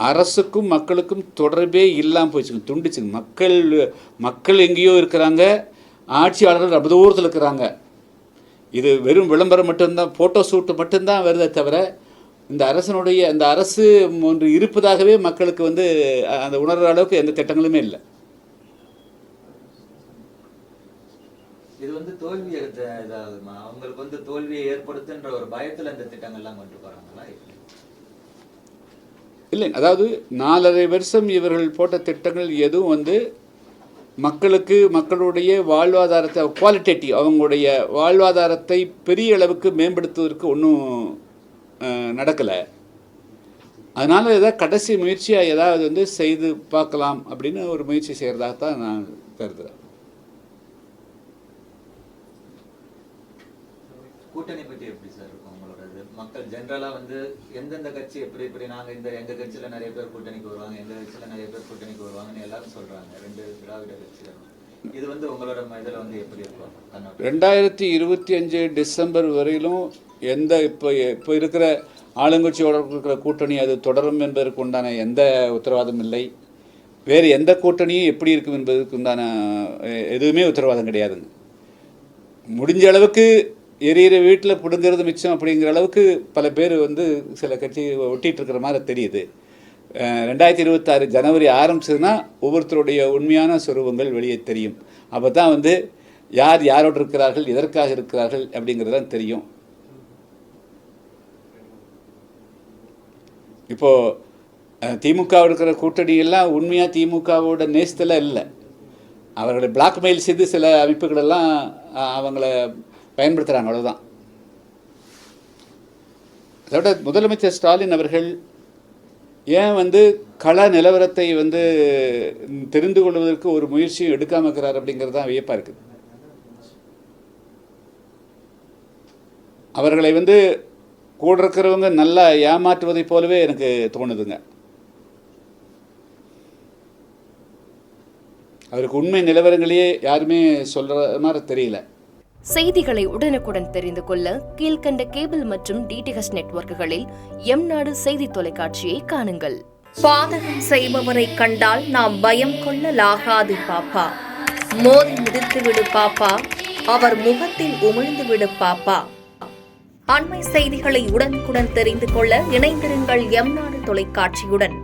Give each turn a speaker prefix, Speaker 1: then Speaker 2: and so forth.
Speaker 1: அரசுக்கும் மக்களுக்கும் தொடர்பே இல்லாமல் போச்சுங்க, துண்டிச்சுங்க. மக்கள் எங்கேயோ இருக்கிறாங்க, ஆட்சியாளர்கள் ரொம்ப தூரத்தில் இருக்கிறாங்க. இது வெறும் விளம்பரம் மட்டும்தான், ஃபோட்டோ ஷூட்டு மட்டும்தான் வருதே தவிர இந்த அரசு ஒன்று இருப்பதாகவே மக்களுக்கு அந்த உணர்கிற அளவுக்கு எந்த திட்டங்களுமே இல்லை.
Speaker 2: இது தோல்வி அவங்களுக்கு தோல்வியை ஏற்படுத்துன்ற ஒரு பயத்தில் இந்த திட்டங்கள்லாம் கொண்டு போறாங்களா?
Speaker 1: இல்லை, அதாவது 4.5 வருஷம் இவர்கள் போட்ட திட்டங்கள் எதுவும் மக்களுடைய வாழ்வாதாரத்தை குவாலிட்டேட்டிவ், அவங்களுடைய வாழ்வாதாரத்தை பெரிய அளவுக்கு மேம்படுத்துவதற்கு ஒன்றும் நடக்கலை. அதனால் ஏதாவது கடைசி முயற்சியாக ஏதாவது செய்து பார்க்கலாம் அப்படின்னு ஒரு முயற்சி செய்கிறதாகத்தான் நான் கருதுகிறேன்.
Speaker 2: கூட்டணி பற்றி எப்படி சார் இருக்கும் உங்களோட? மக்கள் ஜென்ரலாக எந்தெந்த கட்சி எப்படி நாங்கள் எங்கள் கட்சியில் நிறைய பேர் கூட்டணிக்கு வருவாங்க, எங்கள் கட்சியில் நிறைய பேர் கூட்டணிக்கு வருவாங்கன்னு எல்லாரும் சொல்கிறாங்க, 2 திராவிட கட்சிகள். இது உங்களோட இதில் எப்படி இருக்கும்?
Speaker 1: 2025 டிசம்பர் வரையிலும் இப்போ இருக்கிற ஆளுங்கட்சியோட இருக்கிற கூட்டணி அது தொடரும் என்பதற்கு உண்டான எந்த உத்தரவாதம் இல்லை. வேறு எந்த கூட்டணியும் எப்படி இருக்கும் என்பதற்கு உண்டான எதுவுமே உத்தரவாதம் கிடையாதுங்க. முடிஞ்ச அளவுக்கு எரியிற வீட்டில் பிடுங்கிறது மிச்சம் அப்படிங்கிற அளவுக்கு பல பேர் சில கட்சி ஒட்டிகிட்டு இருக்கிற மாதிரி தெரியுது. 2026 ஜனவரி ஆரம்பிச்சதுன்னா ஒவ்வொருத்தருடைய உண்மையான சுரூபங்கள் வெளியே தெரியும். அப்போ தான் யார் யாரோடு இருக்கிறார்கள், எதற்காக இருக்கிறார்கள் அப்படிங்கிறதான் தெரியும். இப்போது திமுக இருக்கிற கூட்டணியெல்லாம் உண்மையாக திமுகவோட நேசத்தில் இல்லை. அவர்களை பிளாக்மெயில் செய்து சில அமைப்புகளெல்லாம் அவங்கள பயன்படுத்துகிறாங்க, அவ்வளோதான். அதோட முதலமைச்சர் ஸ்டாலின் அவர்கள் ஏன் கள நிலவரத்தை தெரிந்து கொள்வதற்கு ஒரு முயற்சியும் எடுக்காமல் இருக்கிறார் அப்படிங்கிறது தான் வியப்பாக இருக்குது. அவர்களை கூட இருக்கிறவங்க நல்லா ஏமாற்றுவதை போலவே எனக்கு தோணுதுங்க. அவருக்கு உண்மை நிலவரங்களையே யாருமே சொல்கிற மாதிரி தெரியல.
Speaker 3: செய்திகளை உடனுக்குடன் தெரிந்து கொள்ள கீழ்கண்ட கேபிள் மற்றும் டிடிஹெச் நெட்வொர்க்குகளில் எம்நாடு செய்தி தொலைக்காட்சியை காணுங்கள்.
Speaker 4: பாதகம் செய்பவரை கண்டால் நாம் பயம் கொள்ளலாகாது பாப்பா. மோதி மிதித்து விடு பாப்பா, அவர் முகத்தில் உமிழ்ந்து விடு பாப்பா. அண்மை செய்திகளை உடனுக்குடன் தெரிந்து கொள்ள இணைந்திருங்கள் எம்நாடு தொலைக்காட்சியுடன்.